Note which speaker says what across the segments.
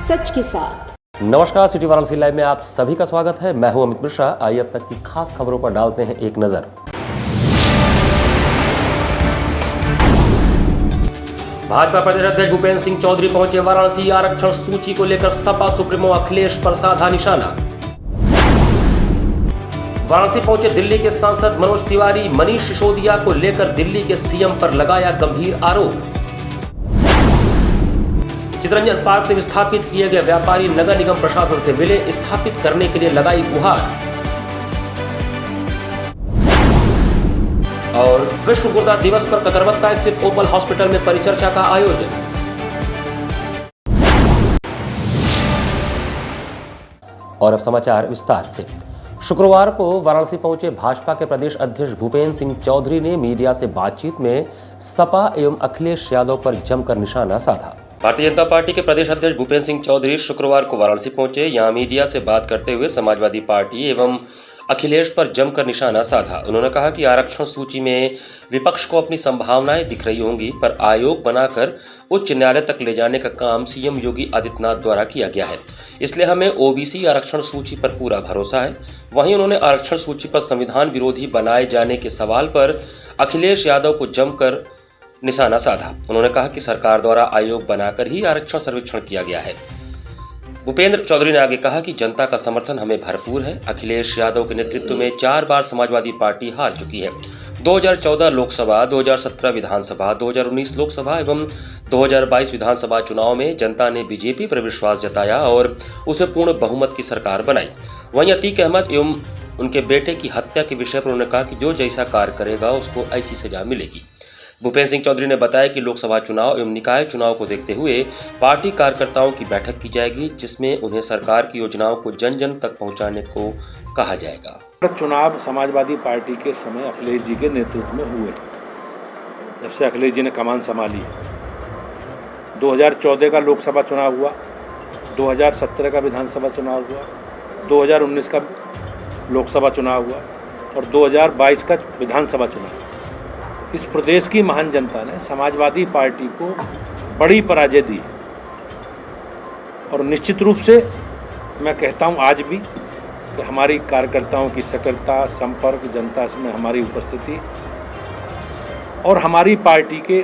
Speaker 1: सच के साथ।
Speaker 2: नमस्कार, सिटी वाराणसी लाइव में आप सभी का स्वागत है। मैं हूं अमित मिश्रा। आइए अब तक की खास खबरों पर डालते हैं एक नजर। भाजपा प्रदेश अध्यक्ष भूपेंद्र सिंह चौधरी पहुंचे वाराणसी। आरक्षण सूची को लेकर सपा सुप्रीमो अखिलेश पर साधा निशाना। वाराणसी पहुंचे दिल्ली के सांसद मनोज तिवारी। मनीष सिसोदिया को लेकर दिल्ली के सीएम पर लगाया गंभीर आरोप। चितरंजन पार्क से विस्थापित किए गए व्यापारी नगर निगम प्रशासन से मिले, स्थापित करने के लिए लगाई गुहार। और विश्व गुर्दा दिवस पर ककरवत्ता स्थित ओपल हॉस्पिटल में परिचर्चा का आयोजन। और अब समाचार विस्तार से। शुक्रवार को वाराणसी पहुंचे भाजपा के प्रदेश अध्यक्ष भूपेंद्र सिंह चौधरी ने मीडिया से बातचीत में सपा एवं अखिलेश यादव पर जमकर निशाना साधा। भारतीय जनता पार्टी के प्रदेश अध्यक्ष भूपेंद्र सिंह चौधरी शुक्रवार को वाराणसी पहुंचे। यहां मीडिया से बात करते हुए समाजवादी पार्टी एवं अखिलेश पर जमकर निशाना साधा। उन्होंने कहा कि आरक्षण सूची में विपक्ष को अपनी संभावनाएं दिख रही होंगी, पर आयोग बनाकर उच्च न्यायालय तक ले जाने का काम सीएम योगी आदित्यनाथ द्वारा किया गया है, इसलिए हमें ओबीसी आरक्षण सूची पर पूरा भरोसा है। वहीं उन्होंने आरक्षण सूची पर संविधान विरोधी बनाए जाने के सवाल पर अखिलेश यादव को जमकर निशाना साधा। उन्होंने कहा कि सरकार द्वारा आयोग बनाकर ही आरक्षण सर्वेक्षण किया गया है। भूपेंद्र चौधरी ने आगे कहा कि जनता का समर्थन हमें भरपूर है। अखिलेश यादव के नेतृत्व में 4 बार समाजवादी पार्टी हार चुकी है। 2014 लोकसभा, 2017 विधानसभा, 2019 लोकसभा एवं 2022 विधानसभा चुनाव में जनता ने बीजेपी पर विश्वास जताया और उसे पूर्ण बहुमत की सरकार बनाई। वहीं अतीक अहमद एवं उनके बेटे की हत्या के विषय पर उन्होंने कहा कि जो जैसा कार्य करेगा उसको ऐसी सजा मिलेगी। भूपेंद्र सिंह चौधरी ने बताया कि लोकसभा चुनाव एवं निकाय चुनाव को देखते हुए पार्टी कार्यकर्ताओं की बैठक की जाएगी, जिसमें उन्हें सरकार की योजनाओं को जन जन तक पहुंचाने को कहा जाएगा।
Speaker 3: चुनाव समाजवादी पार्टी के समय अखिलेश जी के नेतृत्व में हुए, जब से अखिलेश जी ने कमान संभाली। 2014 का लोकसभा चुनाव हुआ, 2017 का विधानसभा चुनाव हुआ, 2019 का लोकसभा चुनाव हुआ और 2022 का विधानसभा चुनाव। इस प्रदेश की महान जनता ने समाजवादी पार्टी को बड़ी पराजय दी और निश्चित रूप से मैं कहता हूं आज भी कि हमारी कार्यकर्ताओं की सक्रियता, संपर्क, जनता में हमारी उपस्थिति और हमारी पार्टी के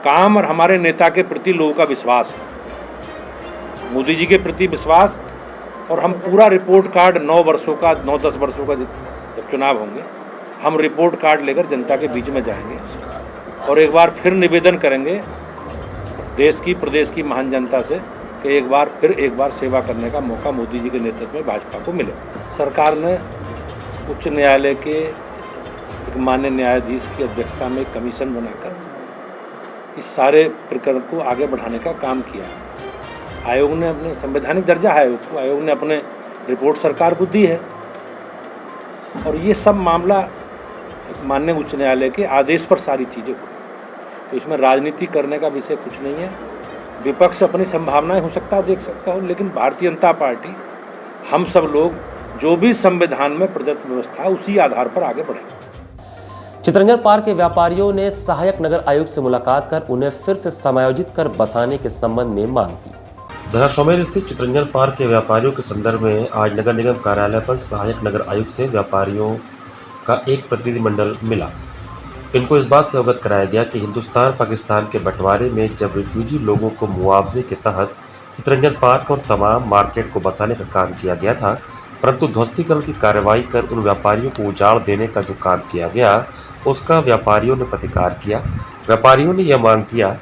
Speaker 3: काम और हमारे नेता के प्रति लोगों का विश्वास है, मोदी जी के प्रति विश्वास। और हम पूरा रिपोर्ट कार्ड 9-10 वर्षों का जब चुनाव होंगे, हम रिपोर्ट कार्ड लेकर जनता के बीच में जाएंगे और एक बार फिर निवेदन करेंगे देश की, प्रदेश की महान जनता से कि एक बार सेवा करने का मौका मोदी जी के नेतृत्व में भाजपा को मिले। सरकार ने उच्च न्यायालय के एक माननीय न्यायाधीश की अध्यक्षता में एक कमीशन बनाकर इस सारे प्रकरण को आगे बढ़ाने का काम किया। आयोग ने अपने संवैधानिक दर्जा है उसको, आयोग ने अपने रिपोर्ट सरकार को दी है और ये सब मामला माननीय उच्च न्यायालय के आदेश पर सारी चीज़ें हुई। तो इसमें राजनीति करने का विषय कुछ नहीं है। विपक्ष अपनी संभावनाएं हो सकता है देख सकता हो, लेकिन भारतीय जनता पार्टी, हम सब लोग जो भी संविधान में प्रदत्त व्यवस्था है उसी आधार पर आगे बढ़ेंगे।
Speaker 2: चितरंजन पार्क के व्यापारियों ने सहायक नगर आयुक्त से मुलाकात कर उन्हें फिर से समायोजित कर बसाने के संबंध में मांग की। धरासोमेल स्थित चितरंजन पार्क के व्यापारियों के संदर्भ में आज नगर निगम कार्यालय पर सहायक नगर आयुक्त से व्यापारियों का एक प्रतिनिधिमंडल मिला। इनको इस बात से अवगत कराया गया कि हिंदुस्तान पाकिस्तान के बंटवारे में जब रिफ्यूजी लोगों को मुआवजे के तहत चितरंजन पार्क और तमाम मार्केट को बसाने का काम किया गया था, परंतु ध्वस्तीकरण की कार्रवाई कर उन व्यापारियों को उजाड़ देने का जो काम किया गया उसका व्यापारियों ने प्रतिकार किया। व्यापारियों ने यह मांग किया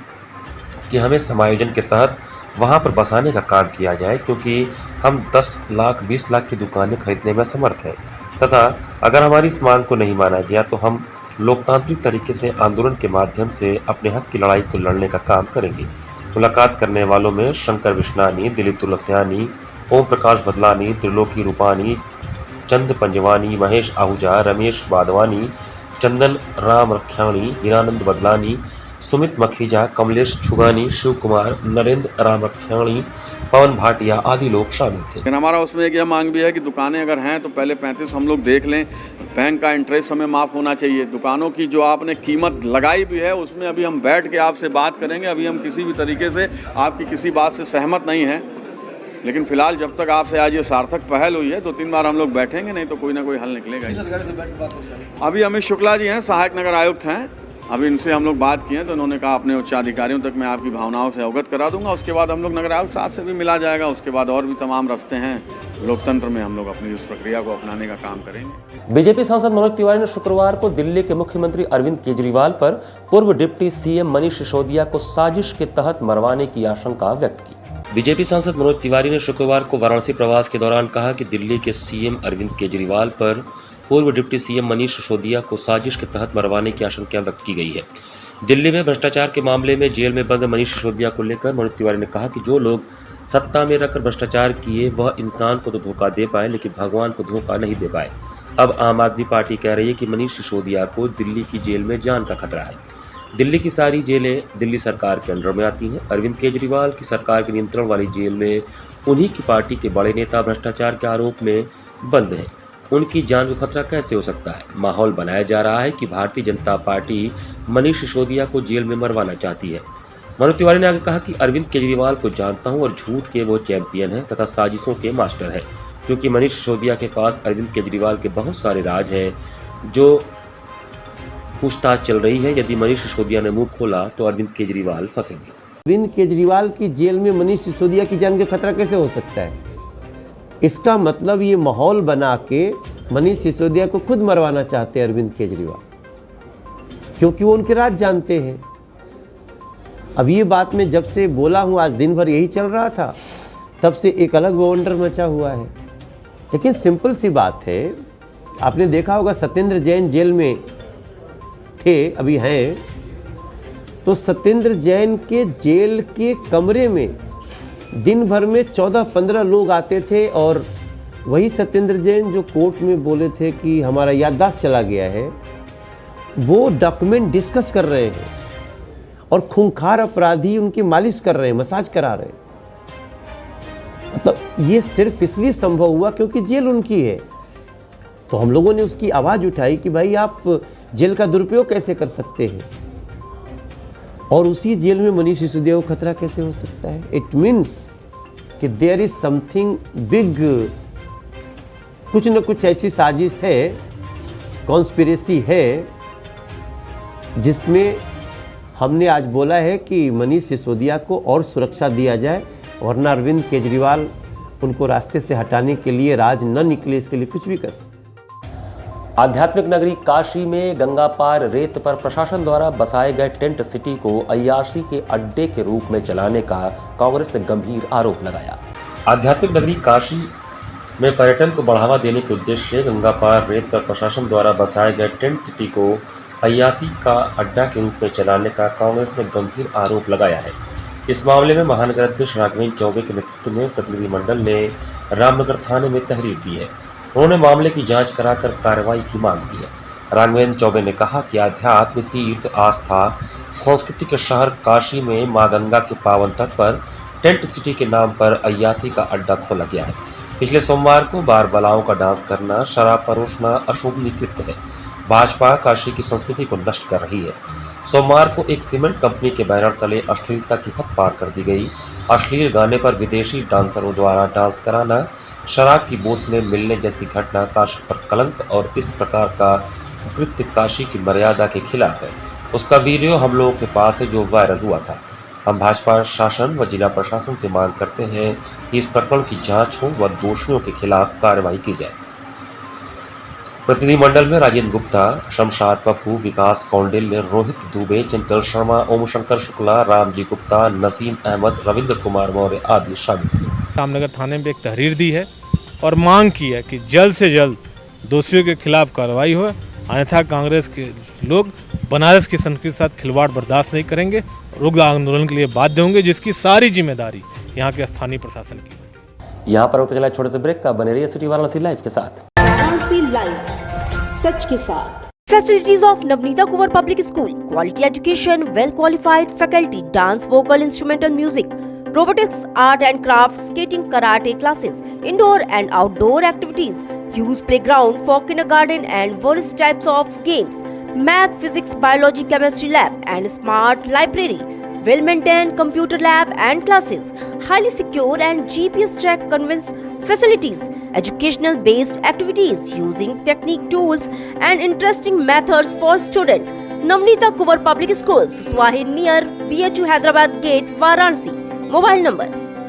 Speaker 2: कि हमें समायोजन के तहत वहां पर बसाने का काम किया जाए, क्योंकि हम 10 लाख 20 लाख की दुकानें खरीदने में समर्थ हैं तथा अगर हमारी इस मांग को नहीं माना गया तो हम लोकतांत्रिक तरीके से आंदोलन के माध्यम से अपने हक की लड़ाई को लड़ने का काम करेंगे। मुलाकात करने वालों में शंकर विश्नानी, दिलीप तुलसियानी, ओम प्रकाश बदलानी, त्रिलोकी रूपानी, चंद पंजवानी, महेश आहूजा, रमेश वाधवानी, चंदन राम रख्याणी, हीरानंद बदलानी, सुमित मखीजा, कमलेश छुगानी, शिव कुमार, नरेंद्र राम रख्याणी, पवन भाटिया आदि लोग शामिल थे।
Speaker 4: लेकिन हमारा उसमें एक यह मांग भी है कि दुकानें अगर हैं तो पहले 35 हम लोग देख लें, बैंक का इंटरेस्ट हमें माफ़ होना चाहिए। दुकानों की जो आपने कीमत लगाई भी है उसमें अभी हम बैठ के आपसे बात करेंगे। अभी हम किसी भी तरीके से आपकी किसी बात से सहमत नहीं हैं। लेकिन फिलहाल जब तक आपसे आज ये सार्थक पहल हुई है 2-3 बार हम लोग बैठेंगे, नहीं तो कोई ना कोई हल निकलेगा ही। अभी अमित शुक्ला जी हैं, सहायक नगर आयुक्त हैं, अभी इनसे हम लोग बात किए हैं तो उन्होंने कहा अपने उच्चाधिकारियों तक मैं आपकी भावनाओं से अवगत करा दूंगा। उसके बाद हम लोग नगर आयुक्त साहब से भी मिला जाएगा। उसके बाद और भी तमाम रास्ते हैं लोकतंत्र में, हम लोग अपनी उस प्रक्रिया को अपनाने का काम करेंगे।
Speaker 2: बीजेपी सांसद मनोज तिवारी ने शुक्रवार को दिल्ली के मुख्यमंत्री अरविंद केजरीवाल पर पूर्व डिप्टी सीएम मनीष सिसोदिया को साजिश के तहत मरवाने की आशंका व्यक्त की। बीजेपी सांसद मनोज तिवारी ने शुक्रवार को वाराणसी प्रवास के दौरान कहा कि दिल्ली के सीएम अरविंद केजरीवाल पर पूर्व डिप्टी सीएम मनीष सिसोदिया को साजिश के तहत मरवाने की आशंका व्यक्त की गई है। दिल्ली में भ्रष्टाचार के मामले में जेल में बंद मनीष सिसोदिया को लेकर मनोज तिवारी ने कहा कि जो लोग सत्ता में रखकर भ्रष्टाचार किए वह इंसान को तो धोखा दे पाए लेकिन भगवान को धोखा नहीं दे पाए। अब आम आदमी पार्टी कह रही है कि मनीष सिसोदिया को दिल्ली की जेल में जान का खतरा है। दिल्ली की सारी जेलें दिल्ली सरकार के अंडर में आती हैं। अरविंद केजरीवाल की सरकार के नियंत्रण वाली जेल में उन्हीं की पार्टी के बड़े नेता भ्रष्टाचार के आरोप में बंद हैं। उनकी जान को खतरा कैसे हो सकता है? माहौल बनाया जा रहा है कि भारतीय जनता पार्टी मनीष सिसोदिया को जेल में मरवाना चाहती है। मनोज तिवारी ने आगे कहा कि अरविंद केजरीवाल को जानता हूं और झूठ के वो चैंपियन हैं तथा साजिशों के मास्टर हैं, क्योंकि मनीष सिसोदिया के पास अरविंद केजरीवाल के बहुत सारे राज हैं जो पूछताछ चल रही है। यदि मनीष सिसोदिया ने मुंह खोला तो अरविंद केजरीवाल फंसेंगे।
Speaker 1: अरविंद केजरीवाल की जेल में मनीष सिसोदिया की जान का खतरा कैसे हो सकता है? इसका मतलब ये माहौल बना के मनीष सिसोदिया को खुद मरवाना चाहते हैं अरविंद केजरीवाल, क्योंकि वो उनके राज जानते हैं। अब ये बात मैं जब से बोला हूँ, आज दिन भर यही चल रहा था, तब से एक अलग वंडर मचा हुआ है। लेकिन सिंपल सी बात है, आपने देखा होगा सत्येंद्र जैन जेल में थे, अभी हैं, तो सत्येंद्र जैन के जेल के कमरे में दिन भर में 14-15 लोग आते थे और वही सत्येंद्र जैन जो कोर्ट में बोले थे कि हमारा याददाश्त चला गया है, वो डॉक्यूमेंट डिस्कस कर रहे हैं और खूंखार अपराधी उनकी मालिश कर रहे हैं, मसाज करा रहे हैं। मतलब ये सिर्फ इसलिए संभव हुआ क्योंकि जेल उनकी है। तो हम लोगों ने उसकी आवाज़ उठाई कि भाई आप जेल का दुरुपयोग कैसे कर सकते हैं, और उसी जेल में मनीष सिसोदिया को खतरा कैसे हो सकता है? इट मीन्स कि देयर इज समथिंग बिग, कुछ न कुछ ऐसी साजिश है, कॉन्स्पिरेसी है, जिसमें हमने आज बोला है कि मनीष सिसोदिया को और सुरक्षा दिया जाए, वरना अरविंद केजरीवाल उनको रास्ते से हटाने के लिए राज न निकले, इसके लिए कुछ भी कर सकते।
Speaker 2: आध्यात्मिक नगरी काशी में गंगा पार रेत पर प्रशासन द्वारा बसाए गए टेंट सिटी को अय्याशी के अड्डे के रूप में चलाने का कांग्रेस ने गंभीर आरोप लगाया। आध्यात्मिक नगरी काशी में पर्यटन को बढ़ावा देने के उद्देश्य से गंगा पार रेत पर प्रशासन द्वारा बसाए गए टेंट सिटी को अय्याशी का अड्डा के रूप में चलाने का कांग्रेस ने गंभीर आरोप लगाया है। इस मामले में महानगर अध्यक्ष राघवेंद्र चौबे के नेतृत्व में प्रतिनिधिमंडल ने रामनगर थाने में तहरीर दी है। उन्होंने मामले की जांच कराकर कार्रवाई की मांग की है। राघवेंद्र चौबे ने कहा कि आध्यात्म, तीर्थ, आस्था, संस्कृति के शहर काशी में मां गंगा के पावन तट पर टेंट सिटी के नाम पर अय्याशी का अड्डा खोला गया है। पिछले सोमवार को बार बालाओं का डांस करना, शराब परोसना अशोभनीय कृत्य है। भाजपा काशी की संस्कृति को नष्ट कर रही है। सोमवार को एक सीमेंट कंपनी के बैनर तले अश्लीलता की हद पार कर दी गई। अश्लील गाने पर विदेशी डांसरों द्वारा डांस कराना, शराब की बोतलें मिलने जैसी घटना काशी पर कलंक और इस प्रकार का कृत्य काशी की मर्यादा के खिलाफ है। उसका वीडियो हम लोगों के पास है जो वायरल हुआ था। हम भाजपा शासन व जिला प्रशासन से मांग करते हैं कि इस प्रकरण की जांच हो व दोषियों के खिलाफ कार्रवाई की जाए। प्रतिनिधिमंडल में राजेंद्र गुप्ता, शमशाद पप्पू, विकास कौंडिल्य, रोहित दुबे, चंचल शर्मा, ओम शंकर शुक्ला, रामजी गुप्ता, नसीम अहमद, रविंद्र कुमार मौर्य आदि शामिल थे।
Speaker 5: रामनगर थाने में एक तहरीर दी है और मांग की है कि जल्द से जल्द दोषियों के खिलाफ कार्रवाई हो, अन्यथा कांग्रेस के लोग बनारस की संस्कृति के साथ खिलवाड़ बर्दाश्त नहीं करेंगे, उग्र आंदोलन के लिए बाध्य होंगे, जिसकी सारी जिम्मेदारी यहाँ के स्थानीय प्रशासन की।
Speaker 2: यहाँ पर होता चला छोटे से ब्रेक का, बने रहिए सिटी वाराणसी लाइव के साथ।
Speaker 6: वाराणसी लाइव, सच के साथ।
Speaker 7: Facilities of Navneeta Kuwar Public School, quality education, well qualified faculty, dance, vocal, instrumental music, robotics, art and crafts, skating, karate classes, indoor and outdoor activities, use playground for kindergarten and various types of games, math, physics, biology, chemistry lab and smart library. well-maintained computer lab and classes, highly secure and GPS-tracked conveyance facilities, educational-based activities using technique tools and interesting methods for students. Navneeta Kuwar Public Schools, Swahid near BHU Hyderabad Gate, Varanasi. Mobile number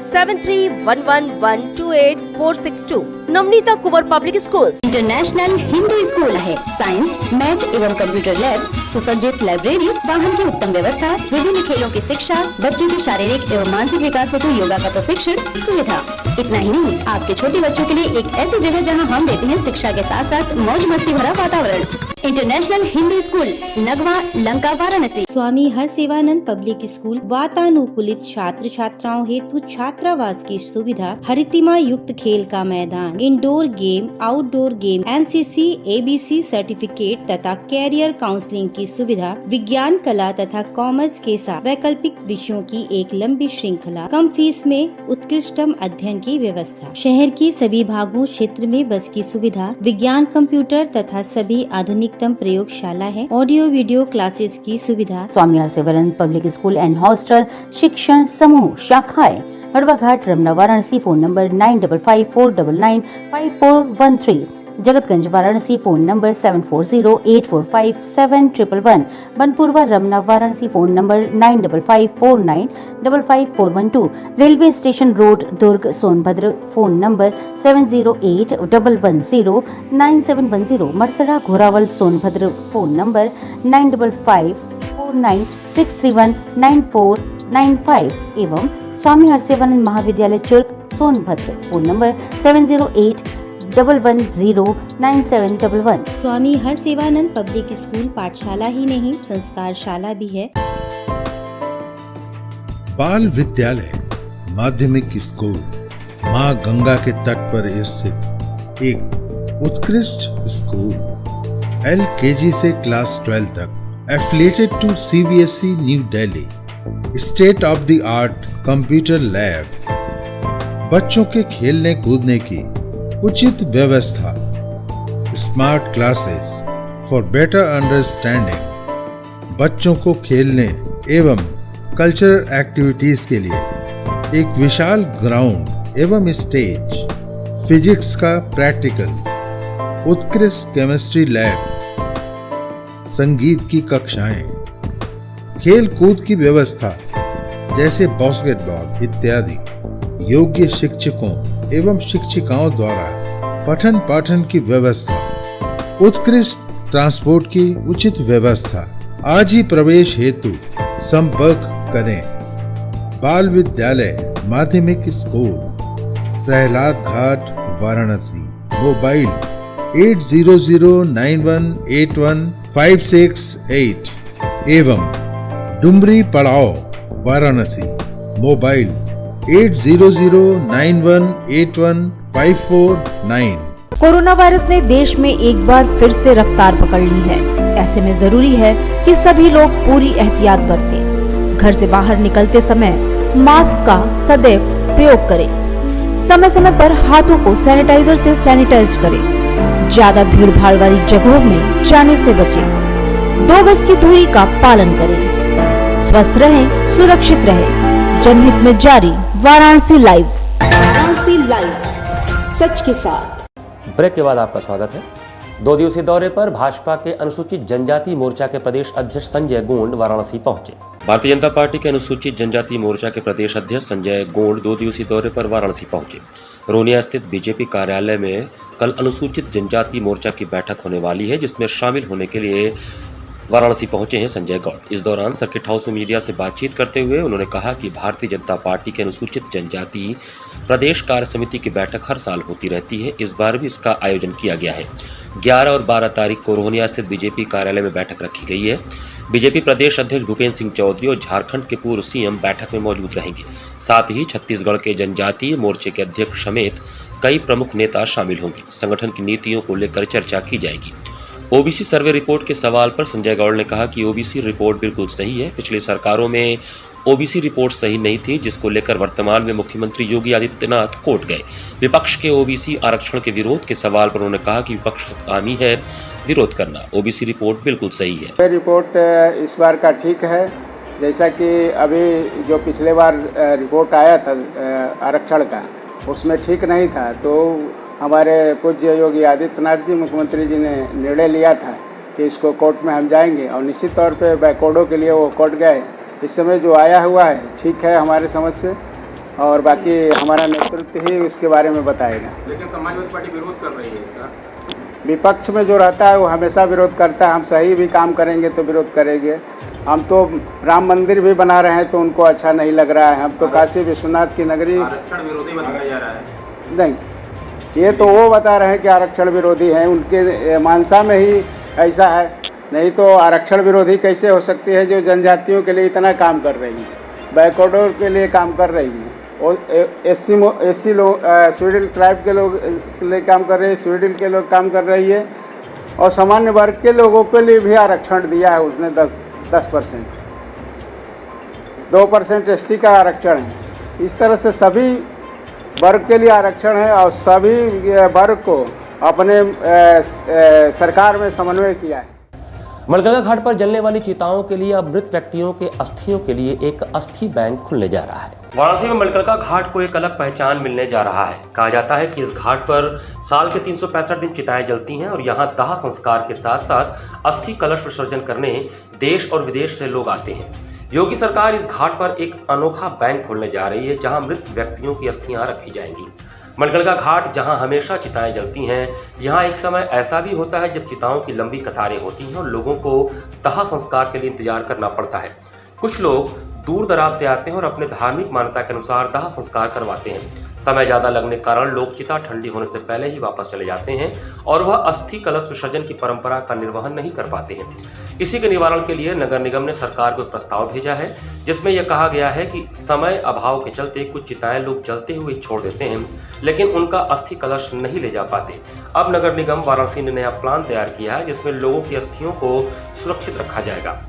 Speaker 7: 7311128462. Navneeta Kunwar public school
Speaker 8: international Hindu school है। Science, math एवं computer lab, सुसज्जित library, वाहन की उत्तम व्यवस्था, विभिन्न खेलों की शिक्षा, बच्चों के शारीरिक एवं मानसिक विकास हेतु योगा का प्रशिक्षण सुविधा। इतना ही नहीं, आपके छोटे बच्चों के लिए एक ऐसी जगह जहां हम देते हैं शिक्षा के साथ साथ मौज मस्ती भरा वातावरण। International Hindu school, Nagwa, Lanka, Varanasi.
Speaker 9: Swami Harsevanand public school, वातानुकूलित छात्र छात्राओं हेतु छात्रावास की सुविधा, हरितिमा युक्त खेल का मैदान, indoor game, outdoor game, NCC, ABC certificate तथा कैरियर काउंसलिंग की सुविधा, विज्ञान, कला तथा कॉमर्स के साथ वैकल्पिक विषयों की एक लंबी श्रृंखला, कम फीस में उत्कृष्टम अध्ययन की व्यवस्था, शहर की सभी भागों क्षेत्र में बस की सुविधा, विज्ञान, कंप्यूटर तथा सभी आधुनिकतम प्रयोगशाला है, ऑडियो वीडियो क्लासेस की सुविधा।
Speaker 8: Swami Harsevanand public school and hostel, शिक्षण समूह, शाखाएं हड़वाघाट, Ramna, Varanasi. Phone number 9554995413। Jagatganj, Varanasi. Phone number 7408457111। Banpurwa, Ramna, Varanasi. Phone number 9554955412। Railway station road, Durg, Sonbhadra. Phone number 7081109710। Marsara, Ghorawal, Sonbhadra. Phone number 955496319495 एवं स्वामी हरसेवानंद महाविद्यालय Churk, Sonbhadra. Phone number 7081109711।
Speaker 9: Swami Harsevanand public school पाठशाला ही नहीं, संस्कारशाला भी है।
Speaker 10: बाल विद्यालय माध्यमिक स्कूल, मां गंगा के तट पर स्थित एक उत्कृष्ट स्कूल। LKG से क्लास 12 तक affiliated to CBSE new Delhi. State of the art computer lab, बच्चों के खेलने कूदने की उचित व्यवस्था, smart classes for better understanding, बच्चों को खेलने एवं कल्चरल एक्टिविटीज के लिए एक विशाल ग्राउंड एवं स्टेज, फिजिक्स का प्रैक्टिकल, उत्कृष्ट केमिस्ट्री लैब, संगीत की कक्षाएं, खेल कूद की व्यवस्था जैसे बास्केटबॉल इत्यादि, योग्य शिक्षकों एवं शिक्षिकाओं द्वारा पठन पाठन की व्यवस्था, उत्कृष्ट ट्रांसपोर्ट की उचित व्यवस्था। आज ही प्रवेश हेतु संपर्क करें। बाल विद्यालय माध्यमिक स्कूल, प्रहलाद घाट, वाराणसी। मोबाइल 8009181568 एवं डुमरी पड़ाव, वाराणसी। मोबाइल 8009181549।
Speaker 11: कोरोना वायरस ने देश में एक बार फिर से रफ्तार पकड़ ली है। ऐसे में जरूरी है कि सभी लोग पूरी एहतियात बरतें। घर से बाहर निकलते समय मास्क का सदैव प्रयोग करें। समय समय पर हाथों को सैनिटाइजर से सैनिटाइज करें। ज्यादा भीड़ भाड़ वाली जगहों में जाने से बचें। 2 गज की दूरी का पालन करें। स्वस्थ रहें, सुरक्षित रहें। जनहित में जारी वाराणसी लाइव।
Speaker 6: वाराणसी लाइव, सच के साथ।
Speaker 2: ब्रेक के बाद आपका स्वागत है। 2 दिवसीय दौरे पर भाजपा के अनुसूचित जनजाति मोर्चा के प्रदेश अध्यक्ष संजय गोंड वाराणसी पहुंचे। भारतीय जनता पार्टी के अनुसूचित जनजाति मोर्चा के प्रदेश अध्यक्ष संजय गोंड 2 दिवसीय दौरे पर वाराणसी पहुंचे। रोनिया स्थित बीजेपी कार्यालय में कल अनुसूचित जनजाति मोर्चा की बैठक होने वाली है, जिसमें शामिल होने के लिए वाराणसी पहुंचे हैं संजय गौड़। इस दौरान सर्किट हाउस में मीडिया से बातचीत करते हुए उन्होंने कहा कि भारतीय जनता पार्टी के अनुसूचित जनजाति प्रदेश कार्य समिति की बैठक हर साल होती रहती है। इस बार भी इसका आयोजन किया गया है। 11 और 12 तारीख को रोहनिया स्थित बीजेपी कार्यालय में बैठक रखी गई है। बीजेपी प्रदेश अध्यक्ष भूपेंद्र सिंह चौधरी और झारखंड के पूर्व सीएम बैठक में मौजूद रहेंगे। साथ ही छत्तीसगढ़ के जनजातीय मोर्चे के अध्यक्ष समेत कई प्रमुख नेता शामिल होंगे। संगठन की नीतियों को लेकर चर्चा की जाएगी। ओबीसी सर्वे रिपोर्ट के सवाल पर संजय गौड़ ने कहा कि ओबीसी रिपोर्ट बिल्कुल सही है। पिछली सरकारों में ओबीसी रिपोर्ट सही नहीं थी, जिसको लेकर वर्तमान में मुख्यमंत्री योगी आदित्यनाथ कोर्ट गए। विपक्ष के ओबीसी आरक्षण के विरोध के सवाल पर उन्होंने कहा कि विपक्ष का काम ही है विरोध करना। ओबीसी रिपोर्ट बिल्कुल सही है।
Speaker 12: रिपोर्ट इस बार का ठीक है। जैसा कि अभी जो पिछले बार रिपोर्ट आया था आरक्षण का, उसमें ठीक नहीं था, तो हमारे पूज्य योगी आदित्यनाथ जी मुख्यमंत्री जी ने निर्णय लिया था कि इसको कोर्ट में हम जाएंगे, और निश्चित तौर पे बैकवर्डों के लिए वो कोर्ट गए। इस समय जो आया हुआ है ठीक है हमारे समझ से, और बाकी हमारा नेतृत्व ही इसके बारे में बताएगा।
Speaker 13: लेकिन समाजवादी पार्टी विरोध कर रही है इसका।
Speaker 12: विपक्ष में जो रहता है वो हमेशा विरोध करता है। हम सही भी काम करेंगे तो विरोध करेंगे। हम तो राम मंदिर भी बना रहे हैं तो उनको अच्छा नहीं लग रहा है। हम तो काशी विश्वनाथ की नगरी
Speaker 13: आरक्षण विरोधी बताया जा रहा है।
Speaker 12: नहीं, ये तो वो बता रहे हैं कि आरक्षण विरोधी हैं, उनके मानसा में ही ऐसा है, नहीं तो आरक्षण विरोधी कैसे हो सकती है जो जनजातियों के लिए इतना काम कर रही है, बैकवर्डों के लिए काम कर रही है, और एससी लोग स्वीडन ट्राइब के लोग के लिए काम कर रही है, स्वीडन के लोग काम कर रही है, और सामान्य वर्ग के लोगों के लिए भी आरक्षण दिया है उसने 10%, 2% एसटी का आरक्षण है। इस तरह से सभी वर्ग के लिए आरक्षण है और सभी वर्ग को अपने सरकार में समन्वय किया है।
Speaker 2: मणिकर्णिका घाट पर जलने वाली चिताओं के लिए अब मृत व्यक्तियों के अस्थियों के लिए एक अस्थि बैंक खुलने जा रहा है। वाराणसी में मणिकर्णिका घाट को एक अलग पहचान मिलने जा रहा है। कहा जाता है कि इस घाट पर साल के 365 दिन चिताएं जलती हैं और यहाँ दाह संस्कार के साथ साथ अस्थि कलश विसर्जन करने देश और विदेश से लोग आते हैं। योगी सरकार इस घाट पर एक अनोखा बैंक खोलने जा रही है जहां मृत व्यक्तियों की अस्थियां रखी जाएंगी। मणिकर्णिका घाट जहां हमेशा चिताएं जलती हैं, यहां एक समय ऐसा भी होता है जब चिताओं की लंबी कतारें होती हैं और लोगों को दाह संस्कार के लिए इंतजार करना पड़ता है। कुछ लोग दूर दराज से आते हैं और अपने धार्मिक मान्यता के अनुसार दाह संस्कार करवाते हैं। समय ज्यादा लगने के कारण लोग चिता ठंडी होने से पहले ही वापस चले जाते हैं और वह अस्थि कलश विसर्जन की परंपरा का निर्वहन नहीं कर पाते हैं। इसी के निवारण के लिए नगर निगम ने सरकार को एक प्रस्ताव भेजा है जिसमें यह कहा गया है कि समय अभाव के चलते कुछ चिताएं लोग जलते हुए छोड़ देते हैं लेकिन उनका अस्थि कलश नहीं ले जा पाते। अब नगर निगम वाराणसी ने नया प्लान तैयार किया है जिसमें लोगों की अस्थियों को सुरक्षित रखा जाएगा।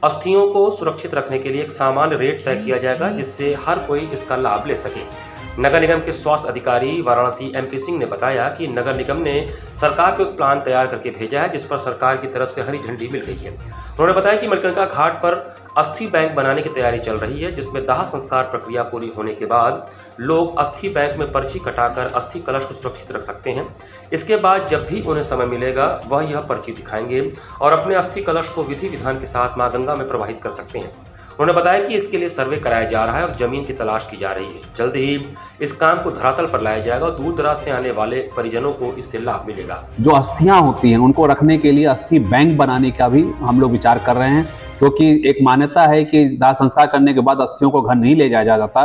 Speaker 2: अस्थियों को सुरक्षित रखने के लिए एक सामान्य रेट तय किया जाएगा जिससे हर कोई इसका लाभ ले सके। नगर निगम के स्वास्थ्य अधिकारी वाराणसी एमपी सिंह ने बताया कि नगर निगम ने सरकार को एक प्लान तैयार करके भेजा है जिस पर सरकार की तरफ से हरी झंडी मिल गई है। उन्होंने बताया कि मणिकर्णिका घाट पर अस्थि बैंक बनाने की तैयारी चल रही है जिसमें दाह संस्कार प्रक्रिया पूरी होने के बाद लोग अस्थि बैंक में पर्ची कटाकर अस्थि कलश को सुरक्षित रख सकते हैं। इसके बाद जब भी उन्हें समय मिलेगा वह यह पर्ची दिखाएंगे और अपने अस्थि कलश को विधि विधान के साथ मां गंगा में प्रवाहित कर सकते हैं। उन्होंने बताया कि इसके लिए सर्वे कराया जा रहा है और जमीन की तलाश की जा रही है। जल्द ही इस काम को धरातल पर लाया जाएगा और दूर दराज से आने वाले परिजनों को इससे लाभ मिलेगा।
Speaker 14: जो अस्थियां होती हैं उनको रखने के लिए अस्थि बैंक बनाने का भी हम लोग विचार कर रहे हैं क्योंकि एक मान्यता है कि दाह संस्कार करने के बाद अस्थियों को घर नहीं ले जाया जाता।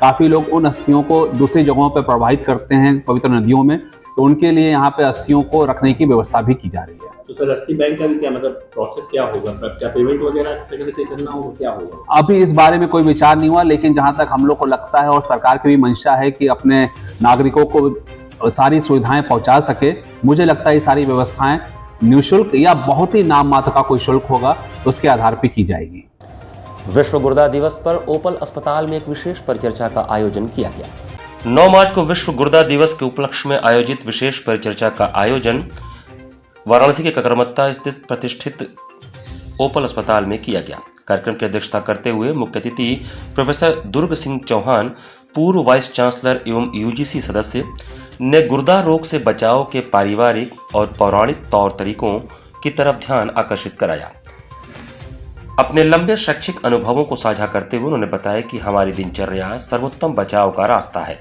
Speaker 14: काफी लोग उन अस्थियों को दूसरी जगहों पर प्रवाहित करते हैं पवित्र नदियों में, तो उनके लिए यहाँ पे अस्थियों को रखने की व्यवस्था भी की जा रही है।
Speaker 13: तो सर अस्थि बैंक का क्या मतलब प्रोसेस क्या होगा? क्या पेमेंट वगैरह करना होगा, क्या होगा?
Speaker 14: अभी इस बारे में कोई विचार नहीं हुआ, लेकिन जहां तक हम लोग को लगता है और सरकार की भी मंशा है कि अपने नागरिकों को सारी सुविधाएं पहुंचा सके। मुझे लगता है ये सारी व्यवस्थाएं निःशुल्क या बहुत ही नाम मात्र का कोई शुल्क होगा उसके आधार पर की जाएगी।
Speaker 2: विश्व गुर्दा दिवस पर ओपल अस्पताल में एक विशेष परिचर्चा का आयोजन किया गया। 9 मार्च को विश्व गुर्दा दिवस के उपलक्ष्य में आयोजित विशेष परिचर्चा का आयोजन वाराणसी के ककरमत्ता स्थित प्रतिष्ठित ओपल अस्पताल में किया गया। कार्यक्रम की अध्यक्षता करते हुए मुख्य अतिथि प्रोफेसर दुर्ग सिंह चौहान, पूर्व वाइस चांसलर एवं यूजीसी सदस्य, ने गुर्दा रोग से बचाव के पारिवारिक और पौराणिक तौर तरीकों की तरफ ध्यान आकर्षित कराया। अपने लंबे शैक्षिक अनुभवों को साझा करते हुए उन्होंने बताया कि हमारी दिनचर्या सर्वोत्तम बचाव का रास्ता है।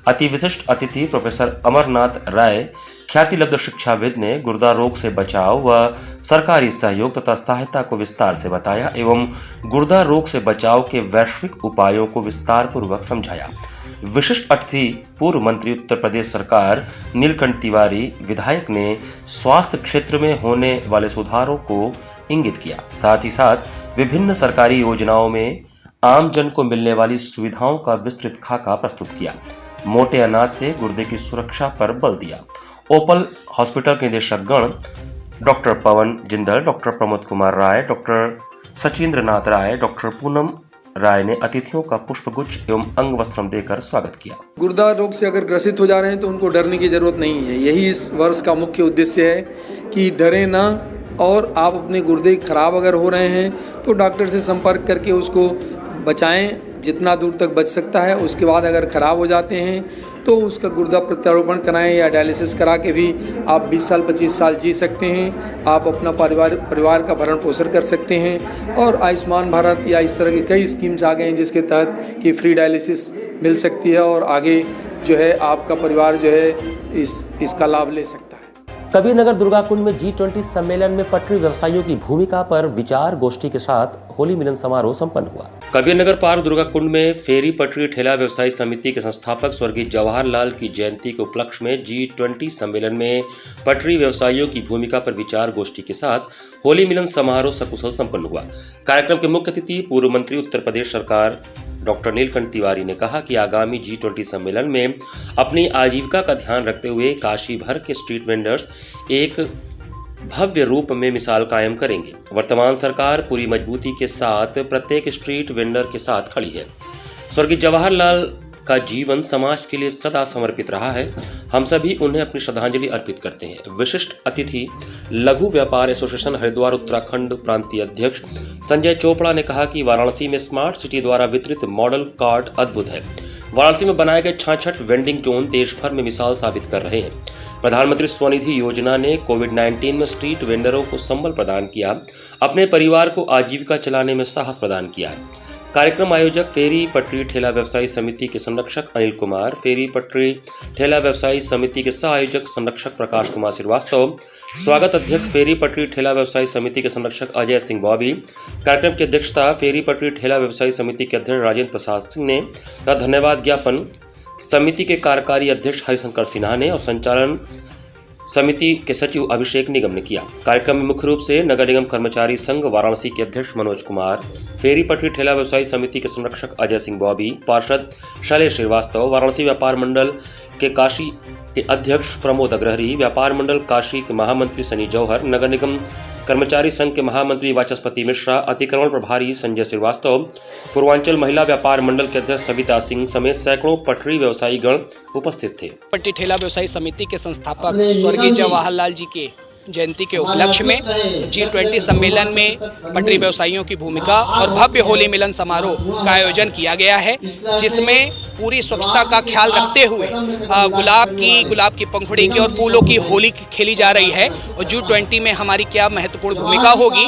Speaker 2: अति विशिष्ट अतिथि प्रोफेसर अमरनाथ राय, ख्यातिलब्ध शिक्षाविद, ने गुर्दा रोग से बचाव व सरकारी सहयोग तथा सहायता को विस्तार से बताया एवं गुर्दा रोग से बचाव के वैश्विक उपायों को विस्तार पूर्वक समझाया। विशिष्ट अतिथि पूर्व मंत्री उत्तर प्रदेश सरकार नीलकंठ तिवारी, विधायक, ने स्वास्थ्य क्षेत्र में होने वाले सुधारों को इंगित किया। साथ ही साथ विभिन्न सरकारी योजनाओं में आम जन को मिलने वाली सुविधाओं का विस्तृत खाका प्रस्तुत किया। मोटे अनाज से गुर्दे की सुरक्षा पर बल दिया। ओपल हॉस्पिटल के निदेशक गण डॉक्टर पवन जिंदल, डॉक्टर प्रमोद कुमार राय, डॉक्टर सचिंद्र नाथ राय, डॉक्टर पूनम राय ने अतिथियों का पुष्पगुच्छ एवं अंग वस्त्रम देकर स्वागत किया।
Speaker 15: गुर्दा रोग से अगर ग्रसित हो जा रहे हैं तो उनको डरने की जरूरत नहीं है। यही इस वर्ष का मुख्य उद्देश्य है कि डरे ना, और आप अपने गुर्दे खराब अगर हो रहे हैं तो डॉक्टर से संपर्क करके उसको बचाएं जितना दूर तक बच सकता है। उसके बाद अगर ख़राब हो जाते हैं तो उसका गुर्दा प्रत्यारोपण कराएं या डायलिसिस करा के भी आप 20 साल 25 साल जी सकते हैं। आप अपना परिवार का भरण पोषण कर सकते हैं। और आयुष्मान भारत या इस तरह के कई स्कीम्स आ गए हैं जिसके तहत कि फ्री डायलिसिस मिल सकती है और आगे जो है आपका परिवार जो है इसका लाभ ले सकता है।
Speaker 2: कबीरनगर दुर्गाकुंड में G20 सम्मेलन में पटरी व्यवसायियों की भूमिका पर विचार गोष्ठी के साथ होली मिलन समारोह संपन्न हुआ। कबीरनगर पार्क दुर्गाकुंड में फेरी पटरी ठेला व्यवसायी समिति के संस्थापक स्वर्गीय जवाहरलाल की जयंती के उपलक्ष्य में G20 सम्मेलन में पटरी व्यवसायियों की भूमिका पर विचार गोष्ठी के साथ होली मिलन समारोह सकुशल संपन्न हुआ। कार्यक्रम के मुख्य अतिथि पूर्व मंत्री उत्तर प्रदेश सरकार डॉक्टर नीलकंठ तिवारी ने कहा कि आगामी G20 सम्मेलन में अपनी आजीविका का ध्यान रखते हुए काशी भर के स्ट्रीट वेंडर्स एक भव्य रूप में मिसाल कायम करेंगे। वर्तमान सरकार पूरी मजबूती के साथ प्रत्येक स्ट्रीट वेंडर के साथ खड़ी है। स्वर्गीय जवाहरलाल का जीवन समाज के लिए सदा समर्पित रहा है। हम सभी उन्हें अपनी श्रद्धांजलि अर्पित करते हैं। विशिष्ट अतिथि लघु व्यापार एसोसिएशन हरिद्वार उत्तराखंड प्रांतीय अध्यक्ष संजय चोपड़ा ने कहा कि वाराणसी में स्मार्ट सिटी द्वारा वितरित मॉडल कार्ड अद्भुत है। वाराणसी में बनाए गए 66 वेंडिंग जोन देश भर में मिसाल साबित कर रहे हैं। प्रधानमंत्री स्वनिधि योजना ने कोविड-19 में स्ट्रीट वेंडरों को संबल प्रदान किया, अपने परिवार को आजीविका चलाने में साहस प्रदान किया है। कार्यक्रम आयोजक फेरी पटरी ठेला व्यवसायी समिति के संरक्षक अनिल कुमार, फेरी पटरी ठेला व्यवसायी समिति के सह आयोजक संरक्षक प्रकाश कुमार श्रीवास्तव, स्वागत अध्यक्ष फेरी पटरी ठेला व्यवसायी समिति के संरक्षक अजय सिंह बॉबी, कार्यक्रम की अध्यक्षता फेरी पटरी ठेला व्यवसायी समिति के अध्यक्ष राजेंद्र प्रसाद सिंह ने तथा धन्यवाद ज्ञापन समिति के कार्यकारी अध्यक्ष हरिशंकर सिन्हा ने और संचालन समिति के सचिव अभिषेक निगम ने किया। कार्यक्रम में मुख्य रूप से नगर निगम कर्मचारी संघ वाराणसी के अध्यक्ष मनोज कुमार, फेरी पटरी ठेला व्यवसायी समिति के संरक्षक अजय सिंह बॉबी, पार्षद शैलेश श्रीवास्तव, वाराणसी व्यापार मंडल के काशी के अध्यक्ष प्रमोद अग्रहरी, व्यापार मंडल काशी के महामंत्री सनी जौहर, नगर निगम कर्मचारी संघ के महामंत्री वाचस्पति मिश्रा, अतिक्रमण प्रभारी संजय श्रीवास्तव, पूर्वांचल महिला व्यापार मंडल के अध्यक्ष सविता सिंह समेत सैकड़ों पटरी व्यवसायी गण उपस्थित थे।
Speaker 16: पटरी ठेला व्यवसायी समिति के संस्थापक स्वर्गीय जवाहरलाल जी के जयंती के उपलक्ष्य में G20 सम्मेलन में पटरी व्यवसायियों की भूमिका और भव्य होली मिलन समारोह का आयोजन किया गया है, जिसमें पूरी स्वच्छता का ख्याल रखते हुए गुलाब की पंखुड़ी की और फूलों की होली खेली जा रही है। और G20 में हमारी क्या महत्वपूर्ण भूमिका होगी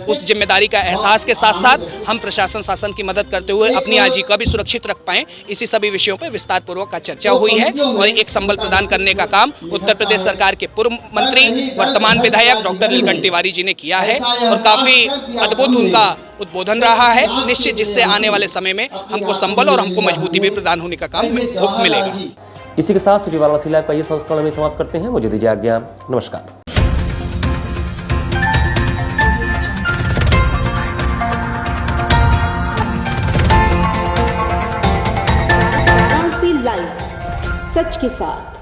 Speaker 16: उस जिम्मेदारी का एहसास के साथ साथ हम प्रशासन शासन की मदद करते हुए अपनी आजीविका भी सुरक्षित रख पाएं, इसी सभी विषयों पर विस्तार पूर्वक चर्चा हुई है। और एक संबल प्रदान करने का काम उत्तर प्रदेश सरकार के पूर्व मंत्री वर्तमान विधायक डॉक्टर नीलकंठ तिवारी जी ने किया है और काफी अद्भुत उनका उद्बोधन रहा है, निश्चित जिससे आने वाले समय में हमको संबल और हमको मजबूती भी प्रदान होने का काम मिलेगा।
Speaker 2: इसी के साथ सिटी वाराणसी लाइव का ये संस्करण में समाप्त करते हैं। मुझे दीजिए आज्ञा, नमस्कार।
Speaker 6: लाइव सच के साथ।